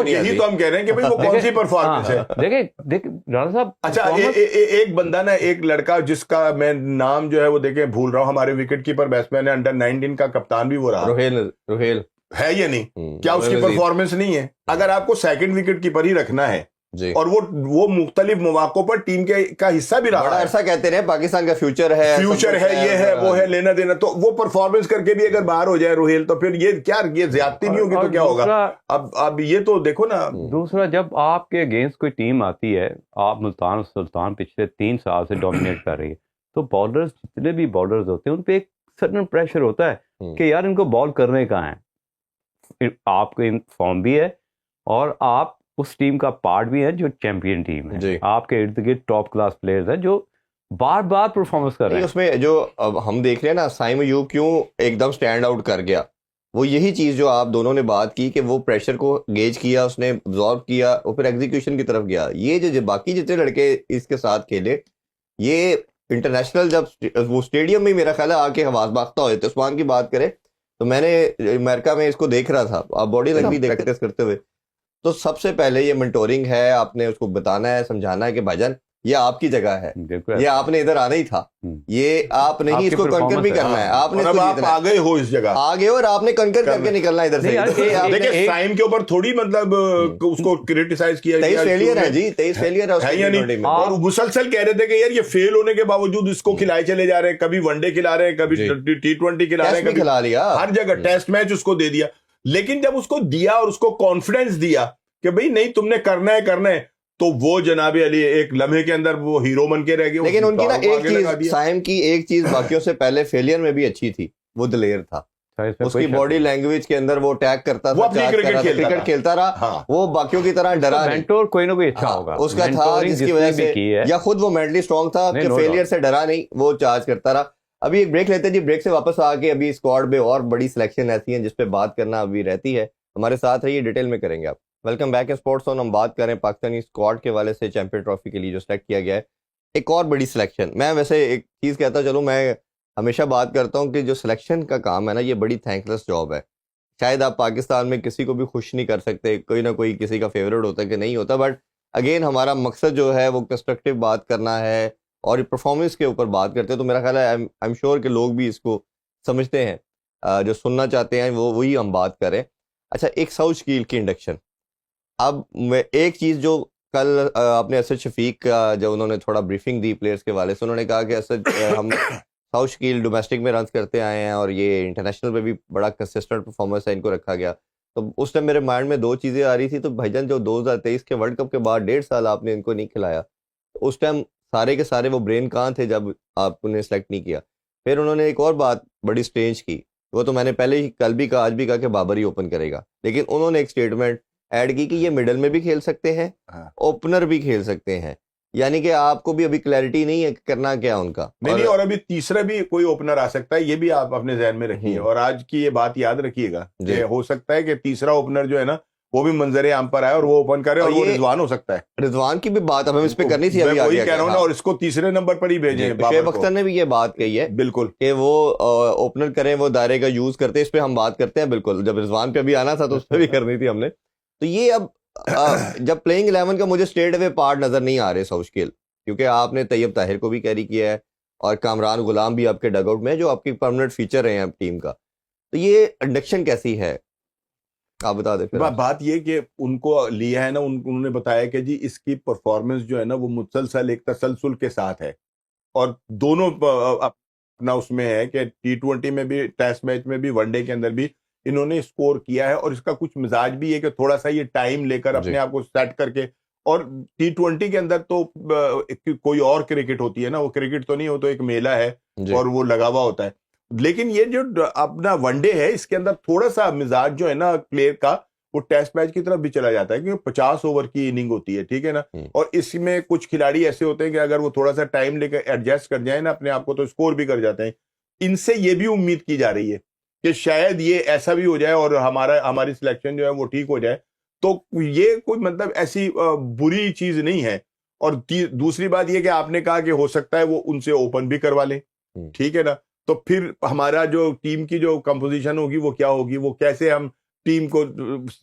यही तो हम कह रहे हैं कि भाई वो कौन सी परफॉर्मेंस है। देखिए राणा साहब, अच्छा एक बंदा ना, एक लड़का जिसका मैं नाम जो है वो देखे भूल रहा हूँ, हमारे विकेट कीपर बैट्समैन है, अंडर 19 का कप्तान भी वो रहा, रोहेल है या नहीं? क्या उसकी परफॉर्मेंस नहीं है? अगर आपको सेकंड विकेट कीपर ही रखना है और वो मुख्तलिफ मौकों पर टीम का हिस्सा भी रहा है, ऐसा कहते रहे पाकिस्तान का फ्यूचर है, ये है वो है, लेना देना, तो वो परफॉर्मेंस करके भी अगर बाहर हो जाए रोहेल, तो फिर ये ज्यादती नहीं होगी तो क्या होगा? अब ये तो देखो ना। दूसरा, जब आपके अगेंस्ट कोई टीम आती है, आप मुल्तान सुल्तान पिछले 3 साल से डोमिनेट कर रही है, तो बॉलर्स, जितने भी बॉलर्स होते हैं, उन पे एक सर्टेन प्रेशर होता है कि यार इनको बॉल करने का है। आपको इन फॉर्म भी है और आप उस टीम का पार्ट भी है जो चैंपियन टीम है। आपके इर्द गिर्द टॉप क्लास प्लेयर्स हैं जो बार बार परफॉर्मेंस कर रहे हैं। उसमें जो अब हम देख रहे हैं ना, साइम अयूब क्यों एकदम स्टैंड आउट कर गया, वो यही चीज जो आप दोनों ने बात की कि वो प्रेशर को गेज किया, उसने अब्जॉर्ब किया और फिर एग्जीक्यूशन की तरफ गया। ये जो बाकी जितने लड़के इसके साथ खेले, ये इंटरनेशनल जब वो स्टेडियम में मेरा ख्याल है आके हवास बाख्ता हुए थे। उस्मान की बात करें तो मैंने अमेरिका में इसको देख रहा था, आप बॉडी लैंग्वेज प्रैक्टिस करते हुए, तो सबसे पहले ये मेंटोरिंग है, आपने उसको बताना है, समझाना है कि भाईजान ये आपकी जगह है, ये आपने इधर आना ही था, ये आपने ही इसको कंकर भी करना है, आपने अब आप आ गए हो इस जगह, आ गए और आपने कंकर करके निकलना है इधर से। देखिए साइम के ऊपर थोड़ी मतलब उसको क्रिटिसाइज किया गया, 23 फेलियर है जी, 23 फेलियर है या नहीं? और मुसलसल कह रहे थे कि यार ये फेल होने के बावजूद इसको खिलाए चले जा रहे हैं, कभी वनडे खिला रहे हैं, कभी T20 खिला रहे हैं, कभी खिला लिया, हर जगह टेस्ट मैच उसको दे दिया। लेकिन जब उसको दिया और उसको कॉन्फिडेंस दिया कि भाई नहीं तुमने करना है, तो वो जनाबे अली एक लम्हे के अंदर वो हीरो बन के रह गए। लेकिन उनकी ना एक चीज, साइम की एक चीज बाकियों से पहले फेलियर में भी अच्छी थी, वो दिलेर था। उसकी बॉडी लैंग्वेज के अंदर वो अटैक करता था, क्रिकेट खेलता रहा, वो बाकियों की तरह डरा नहीं। मेंटोर कोई ना कोई अच्छा होगा उसका था, जिसकी वजह से या खुद वो मेंटली स्ट्रांग था कि फेलियर से डरा नहीं, वो चार्ज करता रहा। अभी एक ब्रेक लेते हैं जी, ब्रेक से वापस आके अभी स्क्वाड में और बड़ी सिलेक्शन ऐसी है जिसपे बात करना अभी रहती है। हमारे साथ रहिए, डिटेल में करेंगे आप। Welcome back in sports on. हम बात करें पाकिस्तानी स्क्वाड के वाले से चैंपियन ट्रॉफी के लिए जो सेलेक्ट किया गया है, एक और बड़ी सिलेक्शन। मैं वैसे एक चीज़ कहता चलूँ, मैं हमेशा बात करता हूँ कि जो सिलेक्शन का काम है ना, ये बड़ी थैंकलेस जॉब है। शायद आप पाकिस्तान में किसी को भी खुश नहीं कर सकते, कोई ना कोई किसी का फेवरेट होता है कि नहीं होता, बट अगेन हमारा मकसद जो है वो कंस्ट्रक्टिव बात करना है और परफॉर्मेंस के ऊपर बात करते हैं। तो मेरा ख्याल है आई एम श्योर कि लोग भी इसको समझते हैं, जो सुनना चाहते हैं वो वही हम बात करें। अच्छा, एक साउथ शकील की इंडक्शन। अब एक चीज़ जो कल आपने असद शफीक का जब उन्होंने थोड़ा ब्रीफिंग दी प्लेयर्स के वाले से, उन्होंने कहा कि असद हम साउथ शकील डोमेस्टिक में रन करते आए हैं और ये इंटरनेशनल में भी बड़ा कंसिस्टेंट परफॉर्मेंस है, इनको रखा गया। तो उस टाइम मेरे माइंड में 2 चीज़ें आ रही थी। तो भाईजान जो 2023 के वर्ल्ड कप के बाद 1.5 साल आपने इनको नहीं खिलाया, तो उस टाइम सारे के सारे वो ब्रेन कहाँ थे जब आप उन्हें सेलेक्ट नहीं किया? फिर उन्होंने एक और बात बड़ी स्ट्रेंज की, वो तो मैंने पहले ही कल भी कहा, आज भी कहा कि बाबर ही ओपन करेगा, लेकिन उन्होंने एक स्टेटमेंट ऐड की कि ये मिडल में भी खेल सकते हैं, ओपनर भी खेल सकते हैं। यानी कि आपको भी अभी क्लैरिटी नहीं है करना क्या उनका। नहीं, और अभी तीसरा भी कोई ओपनर आ सकता है, ये भी आप अपने ज़हन में रखिए और आज की ये बात याद रखिएगा। हो सकता है कि तीसरा ओपनर जो है ना वो भी मंजरे आम पर आए और वो ओपन करे और वो रिजवान हो सकता है। रिजवान की भी बात हमें इस पे करनी थी, अभी वही कह रहा हूं ना, और इसको तीसरे नंबर पर ही भेजे। शेब अख्तर ने भी ये बात कही है बिल्कुल कि वो ओपनर करें, वो दायरे का यूज करते, इस पे हम बात करते हैं बिल्कुल। जब रिजवान पे अभी आना था तो उस पर भी करनी थी हमने। तो ये अब जब प्लेइंग 11 का मुझे स्ट्रेट अवे पार्ट नजर नहीं आ रहे साउथ शकील, क्योंकि आपने तैयब ताहिर को भी कैरी किया है और कामरान गुलाम भी आपके डगआउट में जो आपकी परमानेंट फीचर है टीम का। तो ये इंडक्शन कैसी है, आप बता दें। बात ये कि उनको लिया है ना, उन्होंने बताया कि जी इसकी परफॉर्मेंस जो है ना वो मुसलसल एक तसलसल के साथ है और दोनों अपना उसमें है कि T20 में भी, टेस्ट मैच में भी, वनडे के अंदर भी इन्होंने स्कोर किया है। और इसका कुछ मिजाज भी है कि थोड़ा सा ये टाइम लेकर अपने आप को सेट करके और T20 के अंदर तो कोई और क्रिकेट होती है ना, वो क्रिकेट तो नहीं, हो तो एक मेला है और वो लगा हुआ होता है। लेकिन ये जो अपना वनडे है, इसके अंदर थोड़ा सा मिजाज जो है ना प्लेयर का, वो टेस्ट मैच की तरफ भी चला जाता है, क्योंकि 50 ओवर की इनिंग होती है, ठीक है ना। और इसमें कुछ खिलाड़ी ऐसे होते हैं कि अगर वो थोड़ा सा टाइम लेकर एडजस्ट कर जाए ना अपने आप को, तो स्कोर भी कर जाते हैं। इनसे ये भी उम्मीद की जा रही है कि शायद ये ऐसा भी हो जाए और हमारी सिलेक्शन जो है वो ठीक हो जाए। तो ये कोई मतलब ऐसी बुरी चीज नहीं है। और दूसरी बात ये कि आपने कहा कि हो सकता है वो उनसे ओपन भी करवा लें, ठीक है ना। तो फिर हमारा जो टीम की जो कंपोजिशन होगी वो क्या होगी, वो कैसे हम टीम को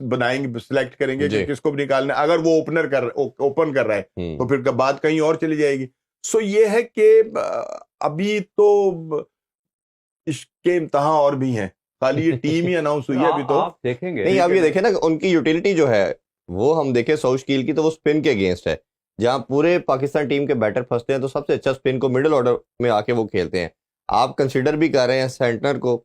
बनाएंगे, सिलेक्ट करेंगे कि किसको निकालना है। अगर वो ओपन कर रहा है तो फिर बात कहीं और चली जाएगी। सो ये है कि अभी तो इसके इम्तहान और भी हैं, खाली ये टीम ही अनाउंस हुई है अभी तो। आप देखेंगे नहीं, आप ये देखें ना, उनकी यूटिलिटी जो है वो हम देखें साउशकील की, तो वो स्पिन के अगेंस्ट है। जहां पूरे पाकिस्तान टीम के बैटर फंसते हैं तो सबसे अच्छा स्पिन को मिडिल ऑर्डर में आके वो खेलते हैं। आप कंसिडर भी कर रहे हैं सेंटर को,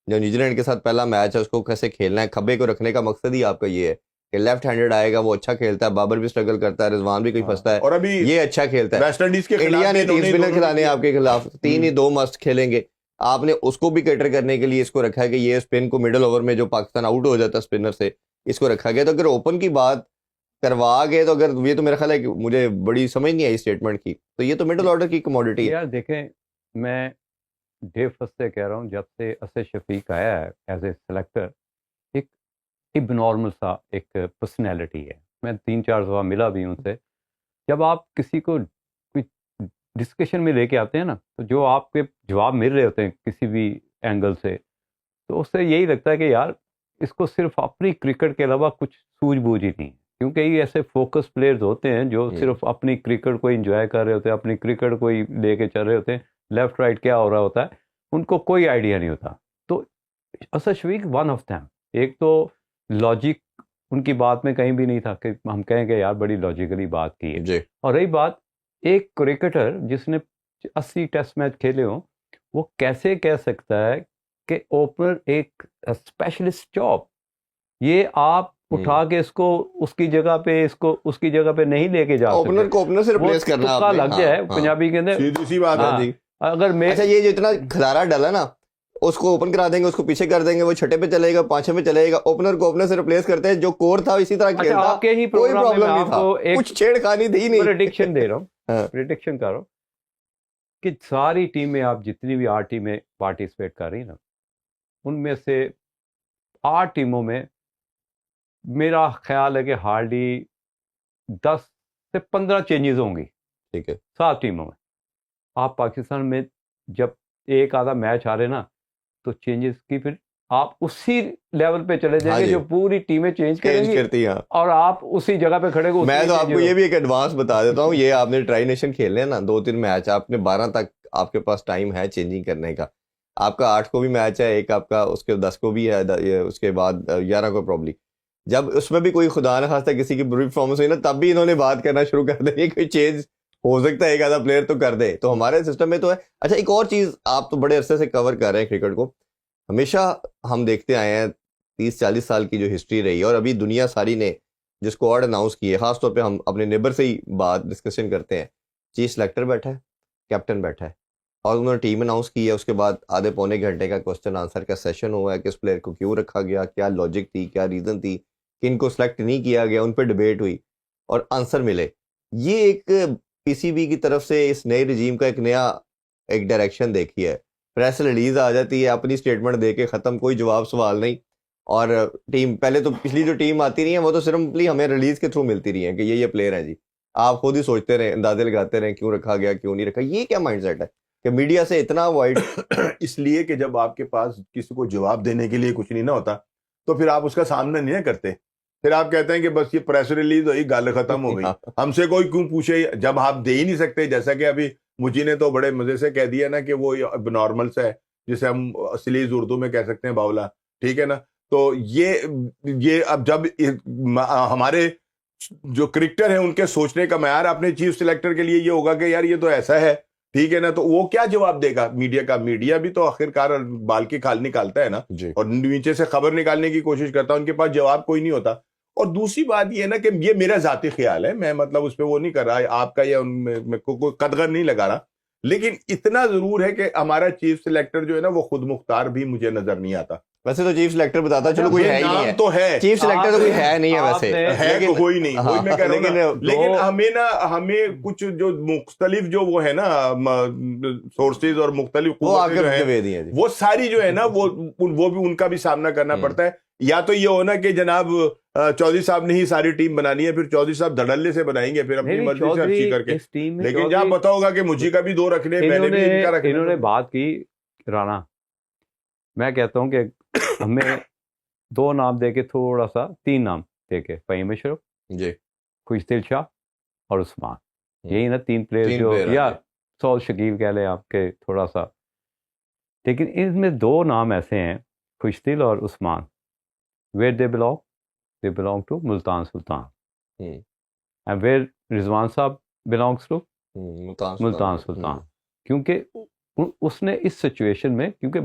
जो न्यूजीलैंड के साथ पहला मैच है उसको कैसे खेलना है। खब्बे को रखने का मकसद ही आपका ये है कि लेफ्ट हैंडेड आएगा, वो अच्छा खेलता है, बाबर भी स्ट्रगल करता है, रिजवान भी कोई फंसता है, और अभी ये अच्छा खेलता है। वेस्ट इंडीज के इंडिया ने 3 स्पिनर खिलाने आपके खिलाफ, 3 ही 2 मस्ट खेलेंगे। आपने उसको भी कैटर करने के लिए इसको रखा है कि ये स्पिन को मिडिल ओवर में जो पाकिस्तान आउट हो जाता है स्पिनर से, इसको रखा गया। तो अगर ओपन की बात करवा गए तो अगर ये, तो मेरा ख्याल है कि मुझे बड़ी समझ नहीं आई स्टेटमेंट की, तो ये तो मिडिल ऑर्डर की कमोडिटी है यार। देखें, मैं डे फर्स्ट से कह रहा हूँ, जब से असद शफीक आया है एज ए सिलेक्टर, एक इबनॉर्मल सा एक पर्सनैलिटी है। मैं 3-4 दफ़ा मिला भी उनसे। जब आप किसी को कोई डिस्कशन में लेके आते हैं ना, तो जो आपके जवाब मिल रहे होते हैं किसी भी एंगल से, तो उससे यही लगता है कि यार इसको सिर्फ अपनी क्रिकेट के अलावा कुछ सूझबूझ ही नहीं है। क्योंकि ये ऐसे फोकस प्लेयर्स होते हैं जो सिर्फ अपनी क्रिकेट को एंजॉय कर रहे होते हैं, अपनी क्रिकेट को ही लेके चल रहे होते हैं, लेफ्ट राइट क्या हो रहा होता है उनको कोई आइडिया नहीं होता। तो Asad Shafiq one of them. एक तो लॉजिक उनकी बात में कहीं भी नहीं था कि हम कहें कि यार बड़ी लॉजिकली बात की है। और रही बात, एक क्रिकेटर जिसने 80 टेस्ट मैच खेले हों, वो कैसे कह सकता है कि ओपनर एक स्पेशलिस्ट जॉब, ये आप उठा के इसको उसकी जगह पे, इसको उसकी जगह पे नहीं लेके जा सकते। ओपनर को ओपनर से रिप्लेस करना आपने, लग जाए पंजाबी के अंदर, सीधी सी बात है जी। अगर मैं अच्छा, ये जो इतना खलारा डाला ना, उसको ओपन करा देंगे, उसको पीछे कर देंगे, वो छठे पे चलेगा, 5वें पे चलेगा। ओपनर को ओपनर से रिप्लेस करते हैं, जो कोर था इसी तरह खेलता, आपके ही कोई प्रॉब्लम नहीं था, कुछ छेड़खानी थी नहीं। प्रेडिक्शन दे रहा हूँ, प्रेडिक्शन कर रहा हूँ कि सारी टीमें, आप जितनी भी 8 टीमें पार्टिसिपेट कर रही ना, उनमें से 8 टीमों में मेरा ख्याल है कि हार्डली 10 से 15 चेंजेस होंगी। ठीक है, 7 टीमों में। आप पाकिस्तान में जब एक आधा मैच हारे ना, तो चेंजेस की फिर आप उसी लेवल पे चले जाएंगे जो पूरी टीमें चेंज करती हैं, और आप उसी जगह पे खड़े हो। मैं तो आपको ये भी एक एडवांस बता देता हूँ, ये आपने ट्राई नेशन खेलने हैं ना 2-3 मैच, आपने 12 तक आपके पास टाइम है चेंजिंग करने का। आपका 8 को भी मैच है, एक आपका उसके 10 को भी है, उसके बाद 11 को प्रॉब्ली। जब उसमें भी कोई खुदा न खास्ता किसी की बुरी परफॉर्मेंस हुई ना, तब भी इन्होंने बात करना शुरू कर दी, कोई चेंज हो सकता है, एक आधा प्लेयर तो कर दे। तो हमारे सिस्टम में तो है। अच्छा, एक और चीज, आप तो बड़े अरसे से कवर कर रहे हैं क्रिकेट को, हमेशा हम देखते आए हैं 30-40 साल की जो हिस्ट्री रही है, और अभी दुनिया सारी ने जो स्क्वाड अनाउंस की है, खासतौर पे हम अपने नेबर से ही बात डिस्कशन करते हैं, चीफ सेलेक्टर बैठा है, कैप्टन बैठा है, और उन्होंने टीम अनाउंस की है। उसके बाद आधे पौने घंटे का क्वेश्चन आंसर का सेशन हुआ है, किस प्लेयर को क्यों रखा गया, क्या लॉजिक थी, क्या रीज़न थी, किनको सेलेक्ट नहीं किया गया, उन पर डिबेट हुई और आंसर मिले। ये एक पीसीबी की तरफ से इस नए रिजीम का एक नया एक डायरेक्शन देखी है। प्रेस रिलीज आ जाती है, अपनी स्टेटमेंट दे के ख़त्म, कोई जवाब सवाल नहीं। और टीम, पहले तो पिछली जो टीम आती रही है वो तो सिर्फली हमें रिलीज के थ्रू मिलती रही है कि ये प्लेयर हैं जी, आप खुद ही सोचते रहे, अंदाजे लगाते रहे क्यों रखा गया, क्यों नहीं रखा। ये क्या माइंडसेट है कि मीडिया से इतना अवॉइड? इसलिए कि जब आपके पास किसी को जवाब देने के लिए कुछ नहीं ना होता, तो फिर आप उसका सामना नहीं करते, फिर आप कहते हैं कि बस ये प्रेस रिलीज हुई, गल खत्म हो गई, हमसे कोई क्यों पूछे। जब आप दे ही नहीं सकते, जैसा कि अभी मुझी ने तो बड़े मजे से कह दिया ना कि वो नॉर्मल सा है, जिसे हम असली उर्दू में कह सकते हैं बावला, ठीक है ना। तो ये अब जब हमारे जो क्रिकेटर हैं उनके सोचने का मैयार अपने चीफ सिलेक्टर के लिए ये होगा कि यार ये तो ऐसा है, ठीक है ना, तो वो क्या जवाब देगा मीडिया का? मीडिया भी तो आखिरकार बाल की खाल निकालता है ना, और नीचे से खबर निकालने की कोशिश करता है, उनके पास जवाब कोई नहीं होता। और दूसरी बात ये है ना कि ये मेरा जाती ख्याल है, मैं मतलब उस पर वो नहीं कर रहा, आपका या उनमें कोई कदगर नहीं लगा रहा, लेकिन इतना जरूर है कि हमारा चीफ सिलेक्टर जो है ना वो खुद मुख्तार भी मुझे नजर नहीं आता। वैसे तो चीफ सिलेक्टर बताता, चलो कोई ये है ही नहीं नाम है, तो है, चीफ सिलेक्टर तो कोई है नहीं है वैसे, है तो कोई नहीं, वही मैं कह रहा हूँ ना। लेकिन हमें कुछ जो मुख्तलिफ जो वो है ना सोर्सेज और मुख्तलिफ वो आगे जो है दे दिए जी। वो सारी जो है ना वो भी उनका भी सामना करना पड़ता है। या तो ये हो ना कि जनाब चौधरी साहब ने ही सारी टीम बनानी है, फिर चौधरी साहब धड़ल्ले से बनाएंगे फिर अपनी मर्जी से अच्छी करके, लेकिन जहाँ पता होगा कि मुझे का भी दो रखने, मैंने भी इनका रखने। इन्होंने बात की राणा, मैं कहता हूँ कि हमें 2 नाम देके थोड़ा सा 3 नाम देके, फ़हीम अशरफ जी, खुशदिल शाह और उस्मान, यही ना 3 प्लेयर जो, या सौद शकील कह लें आपके थोड़ा सा, लेकिन इनमें 2 नाम ऐसे हैं, खुशदिल और Usman, where they belong to Multan Sultan, and where Rizwan साहब बिलोंग्स टू मुल्तान सुल्तान। क्योंकि उसने इस सिचुएशन में, क्योंकि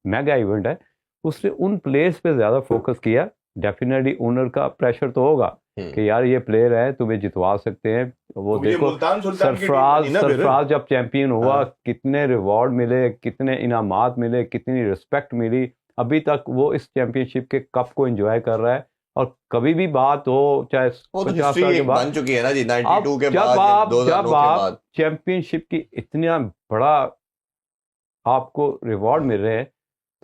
मेगा इवेंट है, उसने उन प्लेयर्स पे ज़्यादा फोकस किया। डेफिनेटली ओनर का प्रेशर तो होगा कि यार ये प्लेयर है, तुम्हें जितवा सकते हैं। वो देखो सरफराज जब चैंपियन हुआ, कितने रिवॉर्ड मिले, कितने इनामात मिले, कितनी रिस्पेक्ट मिली। अभी तक वो इस चैंपियनशिप के कप को एंजॉय कर रहा है, और कभी भी बात हो, चाहे 50 साल के बाद, बन चुकी है ना जी, 92 के बाद, जब आप चैंपियनशिप की इतना बड़ा आपको रिवॉर्ड मिल रहे हैं,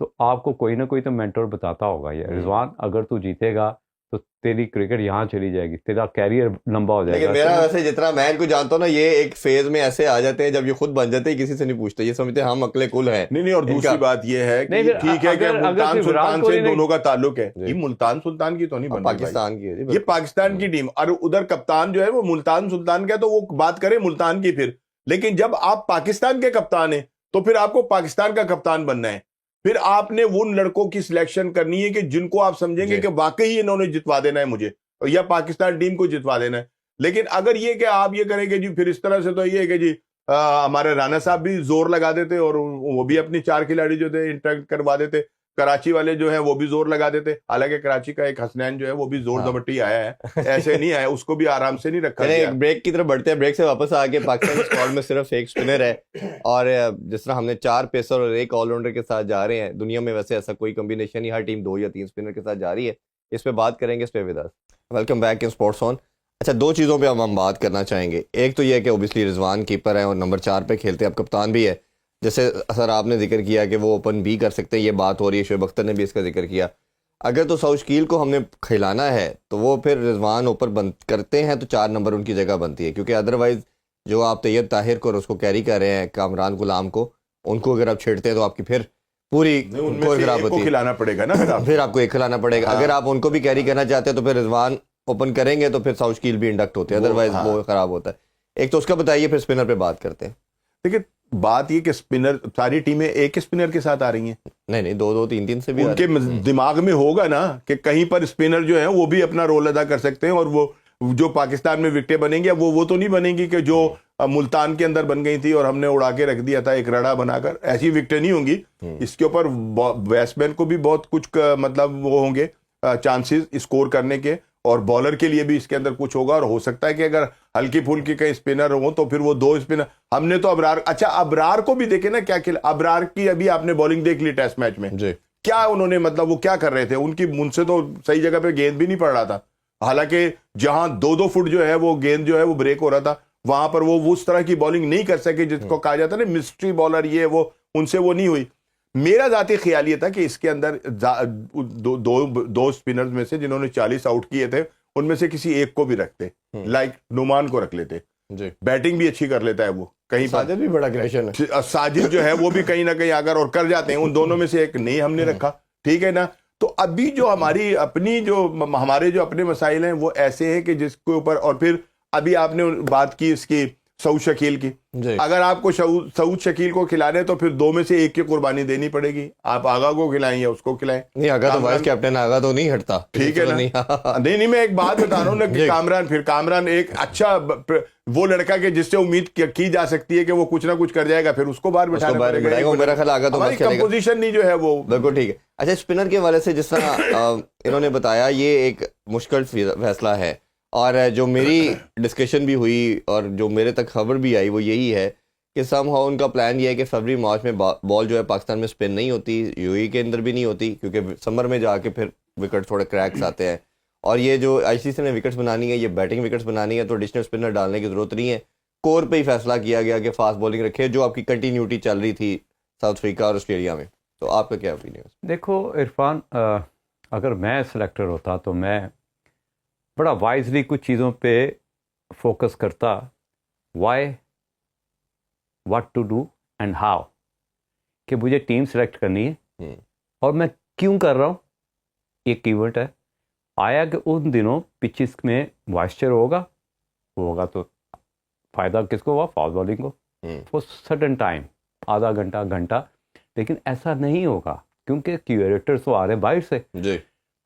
तो आपको कोई ना कोई तो मेंटर बताता होगा, ये रिजवान अगर तू जीतेगा तो तेरी क्रिकेट यहाँ चली जाएगी, तेरा कैरियर लंबा हो जाएगा। लेकिन मेरा वैसे जितना मैं इनको जानता हूँ ना, ये एक फेज में ऐसे आ जाते हैं जब ये खुद बन जाते हैं, किसी से नहीं पूछते, ये समझते हैं हम अकले कुल हैं। नहीं, और दूसरी बात ये है कि ठीक है कि मुल्तान सुल्तान से दोनों का ताल्लुक है, ये मुल्तान सुल्तान की तो नहीं बन, पाकिस्तान की है, ये पाकिस्तान की टीम, और उधर कप्तान जो है वो मुल्तान सुल्तान का, तो वो बात करें मुल्तान की फिर। लेकिन जब आप पाकिस्तान के कप्तान हैं तो फिर आपको पाकिस्तान का कप्तान बनना है, फिर आपने उन लड़कों की सिलेक्शन करनी है कि जिनको आप समझेंगे कि वाकई इन्होंने जितवा देना है मुझे, या पाकिस्तान टीम को जितवा देना है। लेकिन अगर ये कि आप ये करेंगे जी, फिर इस तरह से तो ये है कि जी हमारे राणा साहब भी जोर लगा देते और वो भी अपनी 4 खिलाड़ी जो थे इंटरेक्ट करवा देते, कराची वाले जो है वो भी जोर लगा देते। हालांकि कराची का एक हसनैन जो है वो भी जोर दबट्टी आया है, ऐसे नहीं आया, उसको भी आराम से नहीं रखा गया। ब्रेक की तरफ बढ़ते हैं, ब्रेक से वापस आके पाकिस्तान स्क्वाड में सिर्फ एक स्पिनर है, और जिस तरह हमने 4 पेसर और 1 ऑलराउंडर के साथ जा रहे हैं, दुनिया में वैसे ऐसा कोई कॉम्बिनेशन नहीं, हर टीम 2 या 3 स्पिनर के साथ जा रही है। इस पे बात करेंगे, इस पे with us. Welcome back in sports on. अच्छा, 2 चीज़ों पे हम बात करना चाहेंगे। एक तो ये है कि ओबियसली रिजवान कीपर है और नंबर 4 पे खेलते हैं, अब कप्तान भी है। जैसे सर आपने जिक्र किया कि वो ओपन भी कर सकते हैं, ये बात हो रही है, शोएब अख्तर ने भी इसका जिक्र किया। अगर तो सौशकील को हमने खिलाना है तो वो फिर रिजवान ऊपर बंद करते हैं तो 4 नंबर उनकी जगह बनती है, क्योंकि अदरवाइज जो आप तैयब ताहिर को और उसको कैरी कर रहे हैं, कामरान गुलाम को, उनको अगर आप छेड़ते हैं तो आपकी फिर पूरी खराब होती है। खिलाना पड़ेगा ना फिर आपको एक खिलाना पड़ेगा। अगर आप उनको भी कैरी करना चाहते हैं तो फिर रिजवान ओपन करेंगे तो फिर सौशकील भी इंडक्ट होते हैं, अदरवाइज वो खराब होता है। एक तो उसका बताइए, फिर स्पिनर पे बात करते हैं। देखिए बात ये कि स्पिनर, सारी टीमें एक स्पिनर के साथ आ रही हैं, नहीं 2-2 3-3 से भी उनके दिमाग में होगा ना कि कहीं पर स्पिनर जो है वो भी अपना रोल अदा कर सकते हैं, और वो जो पाकिस्तान में विकेटें बनेंगी वो तो नहीं बनेंगी कि जो मुल्तान के अंदर बन गई थी और हमने उड़ा के रख दिया था एक रड़ा बनाकर, ऐसी विकेटें नहीं होंगी। इसके ऊपर बैट्समैन को भी बहुत कुछ मतलब वो होंगे चांसेस स्कोर करने के, और बॉलर के लिए भी इसके अंदर कुछ होगा। और हो सकता है कि अगर हल्की फुल्की कहीं स्पिनर हो तो फिर वो 2 स्पिनर, हमने तो अबरार को भी देखे ना क्या खेला। अबरार की अभी आपने बॉलिंग देख ली टेस्ट मैच में जी, क्या उन्होंने मतलब वो क्या कर रहे थे, उनकी मुझसे तो सही जगह पे गेंद भी नहीं पड़ रहा था। हालांकि जहां 2-2 फुट जो है वो गेंद जो है वो ब्रेक हो रहा था, वहां पर वो उस तरह की बॉलिंग नहीं कर सके जिसको कहा जाता है ना मिस्ट्री बॉलर, ये वो उनसे वो नहीं हुई। मेरा जाती ख्याल ये था कि इसके अंदर दो स्पिनर्स में से जिन्होंने 40 आउट किए थे उनमें से किसी एक को भी रखते, लाइक नुमान को रख लेते जी, बैटिंग भी अच्छी कर लेता है वो, कहीं साजिद भी बड़ा क्रेशन है, साजिद जो है वो भी कहीं ना कहीं अगर और कर जाते हैं, उन दोनों में से एक नहीं हमने रखा, ठीक है ना। तो अभी जो हमारी अपनी जो हमारे जो अपने मसाइल हैं वो ऐसे हैं कि जिसके ऊपर, और फिर अभी आपने बात की इसकी सऊद शकील की। जी अगर आपको सऊद शकील को खिलाने तो फिर 2 में से 1 की कुर्बानी देनी पड़ेगी। आप आगा को खिलाएं या उसको खिलाएं। नहीं, आगा तो वाइस कैप्टन आगा तो नहीं हटता, ठीक है ना। नहीं मैं एक बात बता रहा हूँ ना कि कामरान एक अच्छा वो लड़का के जिससे उम्मीद की जा सकती है कि वो कुछ ना कुछ कर जाएगा, फिर उसको बाहर बिठाएगा। मेरा ख्याल आगा तो हमारी कंपोजिशन नहीं जो है वो बिल्कुल ठीक है। अच्छा, स्पिनर के हवाले से जिस तरह इन्होंने बताया, ये एक मुश्किल फैसला है, और जो मेरी डिस्कशन भी हुई और जो मेरे तक खबर भी आई वो यही है कि समहाउ उनका प्लान ये है कि फरवरी मार्च में बॉल जो है पाकिस्तान में स्पिन नहीं होती, यूएई के अंदर भी नहीं होती, क्योंकि समर में जाके फिर विकेट थोड़े क्रैक्स आते हैं, और ये जो आईसीसी ने विकेट्स बनानी है, ये बैटिंग विकेट्स बनानी है, तो एडिशनल स्पिनर डालने की ज़रूरत नहीं है। कोर पे ही फैसला किया गया कि फास्ट बॉलिंग रखे, जो आपकी कंटिन्यूटी चल रही थी साउथ अफ्रीका और ऑस्ट्रेलिया में। तो आपका क्या ओपिनियन? देखो इरफान, अगर मैं सिलेक्टर होता तो मैं बड़ा वाइजली कुछ चीज़ों पे फोकस करता। Why, what to do and how, कि मुझे टीम सेलेक्ट करनी है और मैं क्यों कर रहा हूँ। एक कीवर्ड है आया कि उन दिनों पिचेस में मॉइस्चर होगा तो फ़ायदा किसको हुआ? फास्ट बॉलिंग को, फॉर सडन टाइम, आधा घंटा। लेकिन ऐसा नहीं होगा क्योंकि क्यूरेटर्स तो आ रहे हैं बाहर से जी,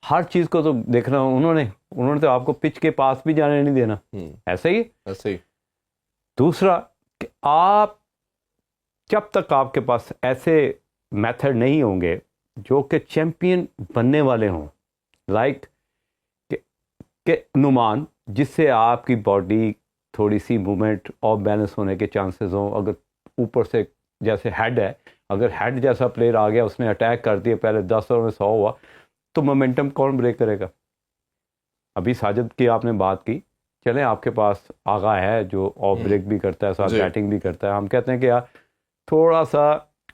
हर चीज़ को तो देखना। उन्होंने तो आपको पिच के पास भी जाने नहीं देना। ऐसे ही दूसरा कि आप जब तक आपके पास ऐसे मेथड नहीं होंगे जो कि चैंपियन बनने वाले हों, लाइक के नुमान, जिससे आपकी बॉडी थोड़ी सी मूवमेंट ऑफ बैलेंस होने के चांसेस हों। अगर ऊपर से जैसे हेड है, अगर हेड जैसा प्लेयर आ गया, उसने अटैक कर दिया, पहले 10 ओवर में 100 हुआ, तो मोमेंटम कौन ब्रेक करेगा? अभी साजिद की आपने बात की, चलें आपके पास आगा है जो ऑफ ब्रेक भी करता है, साथ बैटिंग भी करता है। हम कहते हैं कि यार थोड़ा सा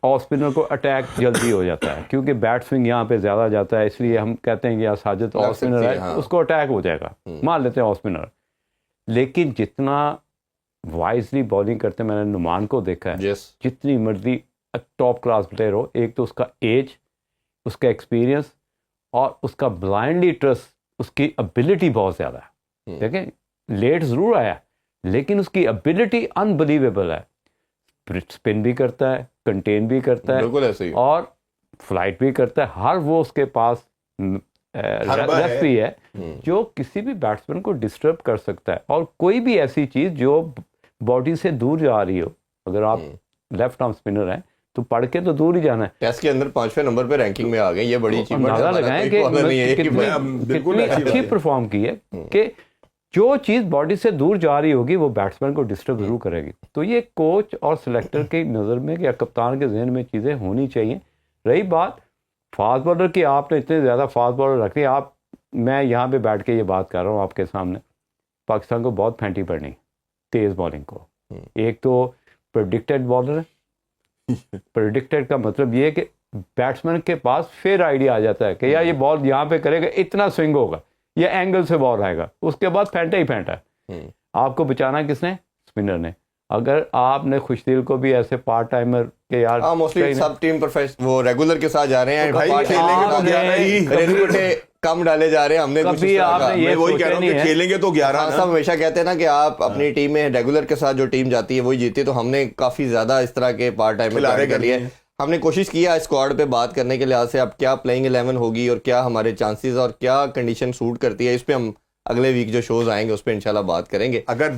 ऑफ स्पिनर को अटैक जल्दी हो जाता है क्योंकि बैट स्विंग यहाँ पे ज़्यादा जाता है, इसलिए हम कहते हैं कि यार साजिद ऑफ स्पिनर है, हाँ। उसको अटैक हो जाएगा, मान लेते हैं ऑफ स्पिनर। लेकिन जितना वाइजली बॉलिंग करते मैंने नुमान को देखा है, जितनी मर्जी टॉप क्लास प्लेयर हो, एक तो उसका एज, उसका एक्सपीरियंस और उसका ब्लाइंडली ट्रस्ट, उसकी एबिलिटी बहुत ज़्यादा है। देखें लेट ज़रूर आया लेकिन उसकी एबिलिटी अनबिलीवेबल है। स्पिन भी करता है, कंटेन भी करता है, बिल्कुल ऐसे ही, और फ्लाइट भी करता है। हर वो उसके पास रेसिपी है जो किसी भी बैट्समैन को डिस्टर्ब कर सकता है। और कोई भी ऐसी चीज़ जो बॉडी से दूर जा रही हो, अगर आप लेफ्ट आर्म स्पिनर हैं तो पढ़ के तो दूर ही जाना है। टेस्ट के अंदर 5वें नंबर पे रैंकिंग में आ गए, ये बड़ी अचीवमेंट है। अंदाजा लगाएं कि कितनी अच्छी परफॉर्म की है कि जो चीज़ बॉडी से दूर जा रही होगी वो बैट्समैन को डिस्टर्ब जरूर करेगी। तो ये कोच और सिलेक्टर की नज़र में या कप्तान के जहन में चीज़ें होनी चाहिए। रही बात फास्ट बॉलर की, आपने इतने ज़्यादा फास्ट बॉलर रखे आप, मैं यहाँ पे बैठ के ये बात कर रहा हूँ आपके सामने, पाकिस्तान को बहुत फेंटी पड़नी तेज़ बॉलिंग को। एक तो प्रेडिक्टेड बॉलर है, प्रेडिक्टेड का मतलब ये है कि बैट्समैन के पास फिर आइडिया आ जाता है कि यार ये बॉल यहाँ पे करेगा, इतना स्विंग होगा, ये एंगल से बॉल आएगा, उसके बाद फेंटा ही फेंटा है। आपको बचाना किसने? स्पिनर ने। अगर आपने खुशदिल को भी ऐसे पार्ट टाइमर के यार मोस्टली सब टीम प्रोफेशनल वो रेगुलर के साथ जा रहे हैं, तो भाई खेलेंगे कम डाले जा रहे हैं। हमने कभी आपने ये वही कह रहा हूँ कि खेलेंगे तो 11। सब हमेशा कहते हैं ना कि आप अपनी टीम में रेगुलर के साथ जो टीम जाती है वही जीती है, तो हमने काफी ज्यादा इस तरह के पार्ट टाइमर कर लिए। हमने कोशिश किया स्क्वाड पे बात करने के लिहाज से अब क्या प्लेइंग 11 होगी और क्या हमारे चांसेस और क्या कंडीशन सूट करती है, इस पे हम अगले वीक जो शोज आएंगे उस पे इंशाल्लाह बात करेंगे। अगर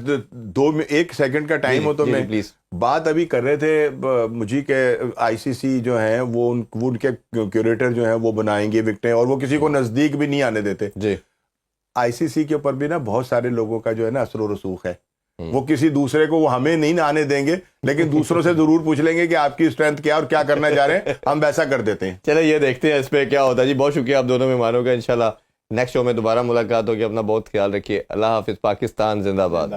1 सेकंड का टाइम हो तो मैं प्लीज बात अभी कर रहे थे मुझे के आईसीसी जो है वो उनके क्यूरेटर जो है वो बनाएंगे विकेटें और वो किसी को नजदीक भी नहीं आने देते जी। आईसीसी के ऊपर भी ना बहुत सारे लोगों का जो है ना असर रसूख है। वो किसी दूसरे को वो हमें नहीं आने देंगे लेकिन दूसरों से जरूर पूछ लेंगे कि आपकी स्ट्रेंथ क्या और क्या करना चाह रहे हैं, हम वैसा कर देते हैं। चले ये देखते हैं इस पे क्या होता है जी। बहुत शुक्रिया आप दोनों मेहमानों का। इंशाल्लाह नेक्स्ट शो में दोबारा मुलाकात होगी। अपना बहुत ख्याल रखिए। अल्लाह हाफिज। पाकिस्तान जिंदाबाद।